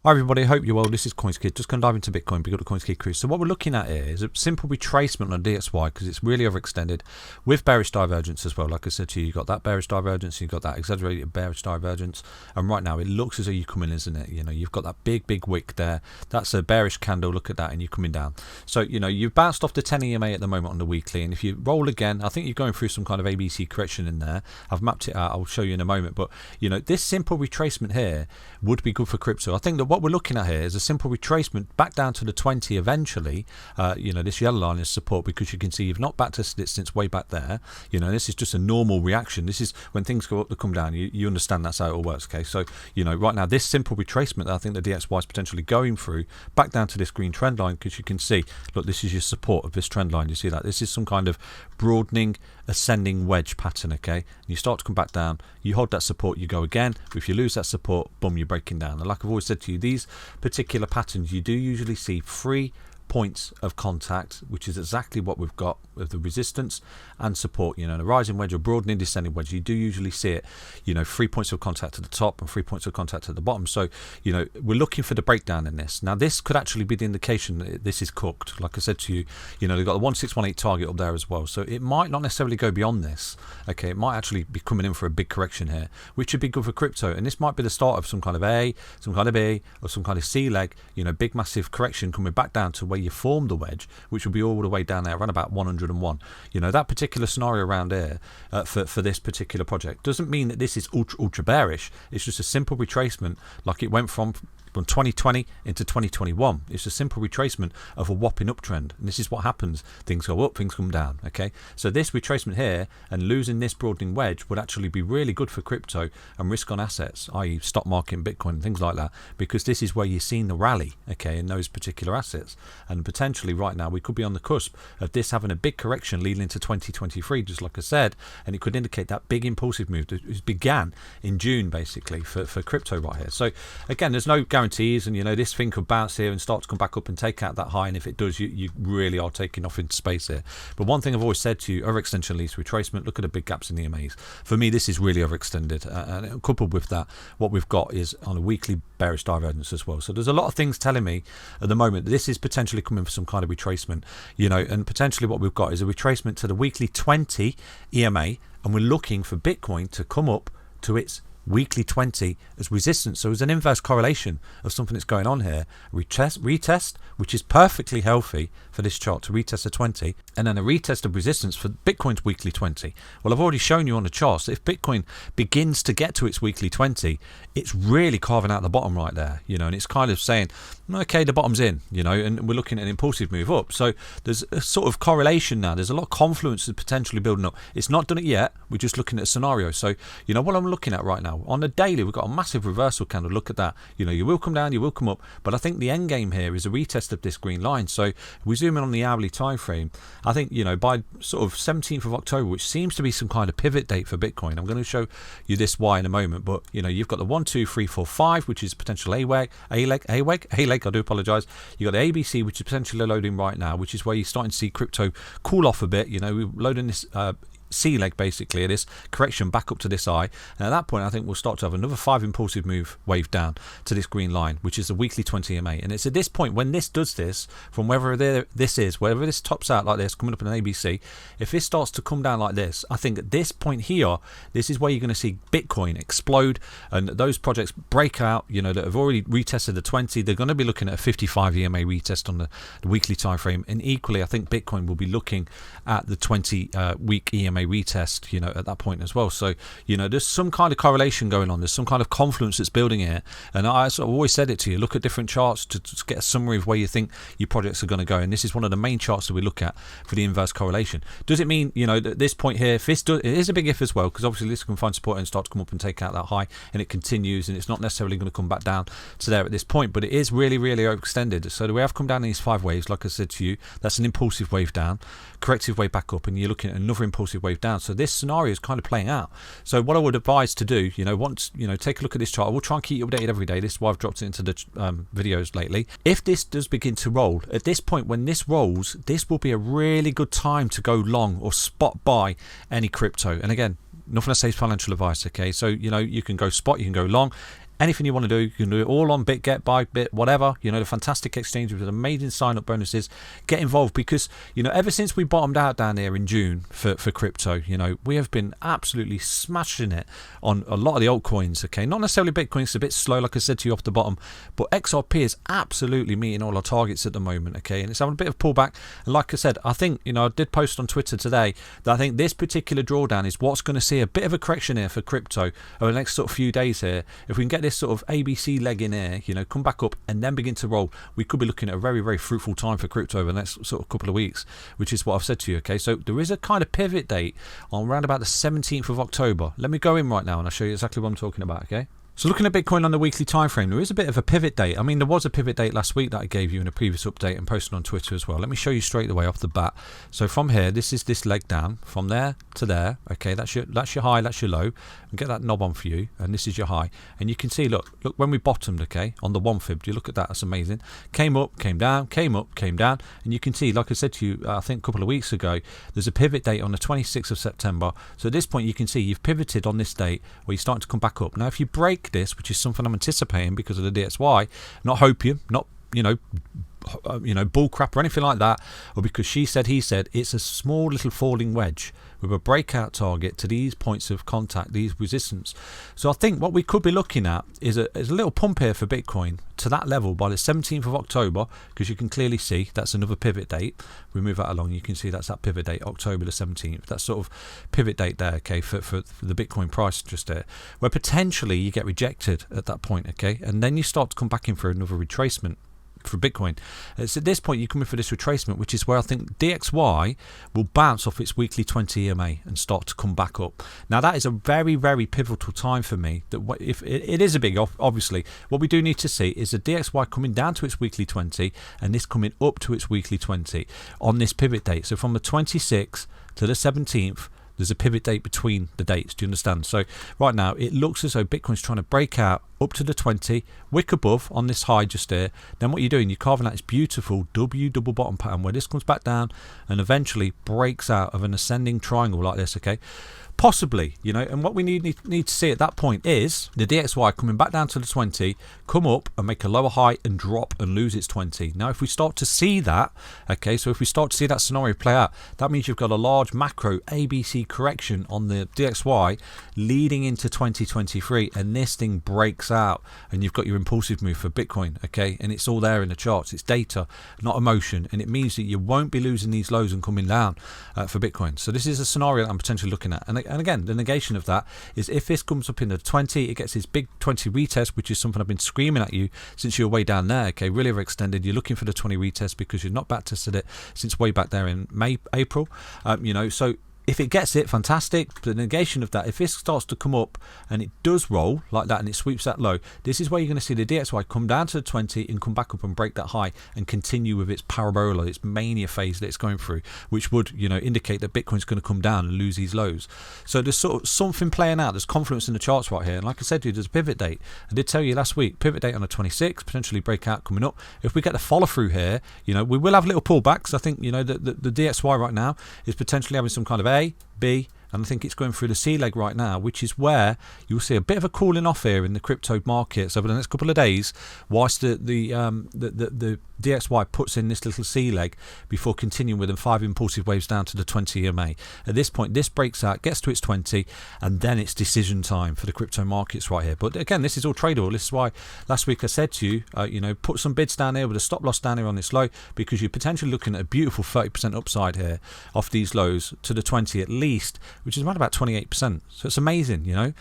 Hi everybody, hope you're well. This is CoinsKid. Just going to dive into Bitcoin, big up the CoinsKid crew. So what we're looking at here is a simple retracement on DXY because it's really overextended with bearish divergence as well. Like I said to you, you've got that bearish divergence, you've got that exaggerated bearish divergence, and right now it looks as though you're coming, isn't it? You know, you've got that big wick there. That's a bearish candle. Look at that, and you're coming down. So, you know, you've bounced off the 10 EMA at the moment on the weekly, and if you roll again, I think you're going through some kind of ABC correction in there. I've mapped it out. I'll show you in a moment. But, you know, this simple retracement here would be good for crypto. I think that what we're looking at here is a simple retracement back down to the 20 eventually. You know, this yellow line is support because you can see you've not backed it since way back there. You know, this is just a normal reaction. This is when things go up to come down. You understand that's how it all works. Okay, so, you know, right now this simple retracement that I think the DXY is potentially going through back down to this green trend line, because you can see, look, this is your support of this trend line. You see that this is some kind of broadening ascending wedge pattern. Okay, and you start to come back down, you hold that support, you go again. If you lose that support, boom, you're breaking down. And like I've always said to you, these particular patterns, you do usually see 3 points of contact, which is exactly what we've got with the resistance and support. You know, the rising wedge or broadening descending wedge, you do usually see it, you know, 3 points of contact at the top and 3 points of contact at the bottom. So, you know, we're looking for the breakdown in this. Now, this could actually be the indication that this is cooked. Like I said to you, you know, they've got the 1618 target up there as well. So it might not necessarily go beyond this. Okay, it might actually be coming in for a big correction here, which would be good for crypto. And this might be the start of some kind of A, some kind of B, or some kind of C leg, you know, big massive correction coming back down to where you formed the wedge, which will be all the way down there around about 101. You know, that particular scenario around here for this particular project doesn't mean that this is ultra bearish. It's just a simple retracement, like it went from 2020 into 2021. It's a simple retracement of a whopping uptrend, and this is what happens. Things go up, things come down. Okay, so this retracement here and losing this broadening wedge would actually be really good for crypto and risk on assets, i.e. stock market and Bitcoin and things like that, because this is where you're seeing the rally, okay, in those particular assets. And potentially right now we could be on the cusp of this having a big correction leading into 2023, just like I said, and it could indicate that big impulsive move that began in June basically for crypto right here. So again, there's no guarantee, and you know, this thing could bounce here and start to come back up and take out that high, and if it does, you really are taking off into space here. But one thing I've always said to you, overextension leads to retracement. Look at the big gaps in the EMAs. For me, this is really overextended, and coupled with that, what we've got is on a weekly bearish divergence as well. So there's a lot of things telling me at the moment that this is potentially coming for some kind of retracement, you know, and potentially what we've got is a retracement to the weekly 20 EMA, and we're looking for Bitcoin to come up to its weekly 20 as resistance. So there's an inverse correlation of something that's going on here. Retest, which is perfectly healthy for this chart to retest a 20, and then a retest of resistance for Bitcoin's weekly 20. Well, I've already shown you on the chart, so if Bitcoin begins to get to its weekly 20, it's really carving out the bottom right there, you know, and it's kind of saying, okay, the bottom's in, you know, and we're looking at an impulsive move up. So there's a sort of correlation now. There's a lot of confluence that's potentially building up. It's not done it yet. We're just looking at a scenario. So, you know, what I'm looking at right now, on the daily, we've got a massive reversal candle. Look at that. You know, you will come down, you will come up, but I think the end game here is a retest of this green line. So if we zoom in on the hourly time frame, I think, you know, by sort of 17th of October, which seems to be some kind of pivot date for Bitcoin, I'm going to show you this why in a moment, but you know, you've got the 1 2 3 4 5, which is potential A leg, I do apologize. You've got the ABC, which is potentially loading right now, which is where you're starting to see crypto cool off a bit. You know, we're loading this C leg basically, this correction back up to this eye, and at that point I think we'll start to have another 5 impulsive move wave down to this green line, which is the weekly 20 EMA. And it's at this point when this does this, from wherever wherever this tops out like this, coming up in an ABC, if this starts to come down like this, I think at this point here, this is where you're going to see Bitcoin explode, and those projects break out, you know, that have already retested the 20, they're going to be looking at a 55 EMA retest on the weekly time frame, and equally I think Bitcoin will be looking at the 20 week EMA retest, you know, at that point as well. So, you know, there's some kind of correlation going on. There's some kind of confluence that's building here. And I sort of always said it to you, look at different charts to get a summary of where you think your projects are going to go. And this is one of the main charts that we look at for the inverse correlation. Does it mean, you know, at this point here, if this does, it is a big if as well, because obviously this can find support and start to come up and take out that high, and it continues, and it's not necessarily going to come back down to there at this point, but it is really overextended. So we have come down in these 5 waves, like I said to you, that's an impulsive wave down, corrective wave back up, and you're looking at another impulsive wave down. So this scenario is kind of playing out. So what I would advise to do, you know, once, you know, take a look at this chart. I will try and keep you updated every day. This is why I've dropped it into the videos lately. If this does begin to roll, at this point when this rolls, this will be a really good time to go long or spot buy any crypto. And again, nothing I say is financial advice, okay? So, you know, you can go spot, you can go long. anything you want to do, you can do it all on BitGet, Bybit, whatever. You know, the fantastic exchange with amazing sign-up bonuses. Get involved because, you know, ever since we bottomed out down here in June for crypto, you know, we have been absolutely smashing it on a lot of the altcoins, okay? Not necessarily Bitcoin, it's a bit slow, like I said to you off the bottom, but XRP is absolutely meeting all our targets at the moment, okay? And it's having a bit of pullback. And like I said, I think, you know, I did post on Twitter today that I think this particular drawdown is what's going to see a bit of a correction here for crypto over the next sort of few days here. If we can get this sort of ABC leg in here, you know, come back up and then begin to roll, we could be looking at a very, very fruitful time for crypto over the next sort of couple of weeks, which is what I've said to you, okay? So there is a kind of pivot date on around about the 17th of October. Let me go in right now and I'll show you exactly what I'm talking about, okay? So looking at Bitcoin on the weekly time frame, there is a bit of a pivot date. I mean, there was a pivot date last week that I gave you in a previous update and posted on Twitter as well. Let me show you straight away off the bat. So from here, this is this leg down from there to there. Okay, that's your high, that's your low. And get that knob on for you, and this is your high. And you can see, look when we bottomed, okay, on the 1 fib. Do you look at that? That's amazing. Came up, came down, came up, came down, and you can see, like I said to you, I think a couple of weeks ago, there's a pivot date on the 26th of September. So at this point, you can see you've pivoted on this date where you're starting to come back up. Now, if you break this, which is something I'm anticipating because of the DXY, not hopium, not bull crap or anything like that, or because she said he said, it's a small little falling wedge with a breakout target to these points of contact, these resistance. So I think what we could be looking at is a little pump here for Bitcoin to that level by the 17th of October, because you can clearly see that's another pivot date. We move that along, you can see that's that pivot date, October the 17th. That's sort of pivot date there, okay, for the Bitcoin price just there, where potentially you get rejected at that point, okay, and then you start to come back in for another retracement for Bitcoin. It's at this point you come in for this retracement, which is where I think DXY will bounce off its weekly 20 EMA and start to come back up. Now that is a very, very pivotal time for me. That if it is a big off, obviously what we do need to see is the DXY coming down to its weekly 20 and this coming up to its weekly 20 on this pivot date. So from the 26th to the 17th, there's a pivot date between the dates. Do you understand? So right now it looks as though Bitcoin's trying to break out up to the 20, wick above on this high just there. Then what you're doing, you're carving out this beautiful W double bottom pattern where this comes back down and eventually breaks out of an ascending triangle like this, okay? Possibly, you know, and what we need to see at that point is the DXY coming back down to the 20, come up and make a lower high and drop and lose its 20. Now, if we start to see that, okay, so if we start to see that scenario play out, that means you've got a large macro ABC correction on the DXY leading into 2023, and this thing breaks out and you've got your impulsive move for Bitcoin, okay, and it's all there in the charts. It's data, not emotion, and it means that you won't be losing these lows and coming down for Bitcoin. So this is a scenario that I'm potentially looking at, and again, the negation of that is if this comes up in the 20, it gets this big 20 retest, which is something I've been screaming at you since you were way down there, okay, really overextended. You're looking for the 20 retest because you've not back tested it since way back there in April, you know, so if it gets it, fantastic. The negation of that, if this starts to come up and it does roll like that and it sweeps that low, this is where you're going to see the DXY come down to the 20 and come back up and break that high and continue with its parabola, its mania phase that it's going through, which would, you know, indicate that Bitcoin's going to come down and lose these lows. So there's sort of something playing out. There's confluence in the charts right here. And like I said to you, there's a pivot date. I did tell you last week, pivot date on the 26th, potentially breakout coming up. If we get the follow through here, you know, we will have little pullbacks. I think, you know, the DXY right now is potentially having some kind of A, B, and I think it's going through the C leg right now, which is where you'll see a bit of a cooling off here in the crypto markets over the next couple of days, whilst the DXY puts in this little C leg before continuing with them 5 impulsive waves down to the 20 EMA. At this point, this breaks out, gets to its 20, and then it's decision time for the crypto markets right here. But again, this is all tradable. This is why last week I said to you, you know, put some bids down here with a stop loss down here on this low, because you're potentially looking at a beautiful 30% upside here off these lows to the 20 at least, which is around about 28%. So it's amazing, you know.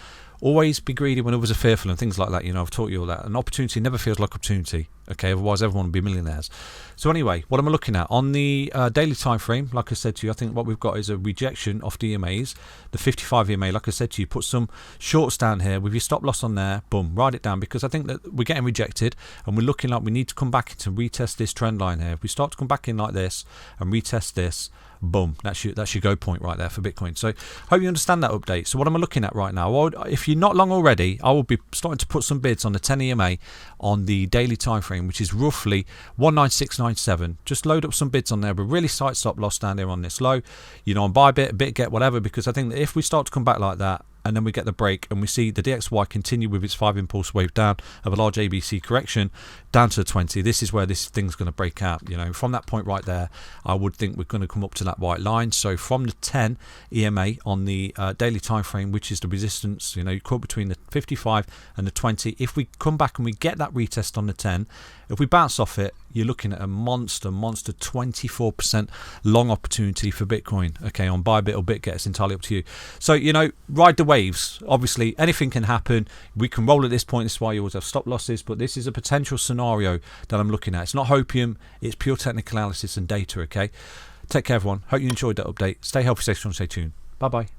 Always be greedy when others are fearful and things like that. You know, I've taught you all that. An opportunity never feels like opportunity. Okay, otherwise everyone would be millionaires. So anyway, what am I looking at? On the daily time frame, like I said to you, I think what we've got is a rejection of the EMAs. The 55 EMA, like I said to you, put some shorts down here with your stop loss on there. Boom, ride it down, because I think that we're getting rejected and we're looking like we need to come back to retest this trend line here. If we start to come back in like this and retest this, boom, that's your go point right there for Bitcoin. So hope you understand that update. So what am I looking at right now? Well, if you're not long already, I will be starting to put some bids on the 10 EMA on the daily time frame, which is roughly 19697. Just load up some bids on there, but really tight stop loss down there on this low, you know, on Bybit, BitGet, whatever, because I think that if we start to come back like that, and then we get the break, and we see the DXY continue with its 5 impulse wave down of a large ABC correction down to the 20. This is where this thing's going to break out. You know, from that point right there, I would think we're going to come up to that white line. So from the 10 EMA on the daily time frame, which is the resistance, you know, you caught between the 55 and the 20. If we come back and we get that retest on the 10, if we bounce off it, you're looking at a monster 24% long opportunity for Bitcoin. Okay, on Bybit or BitGet, it's entirely up to you. So, you know, ride the waves. Obviously, anything can happen. We can roll at this point. This is why you always have stop losses. But this is a potential scenario that I'm looking at. It's not hopium. It's pure technical analysis and data. Okay. Take care, everyone. Hope you enjoyed that update. Stay healthy, stay strong, stay tuned. Bye bye.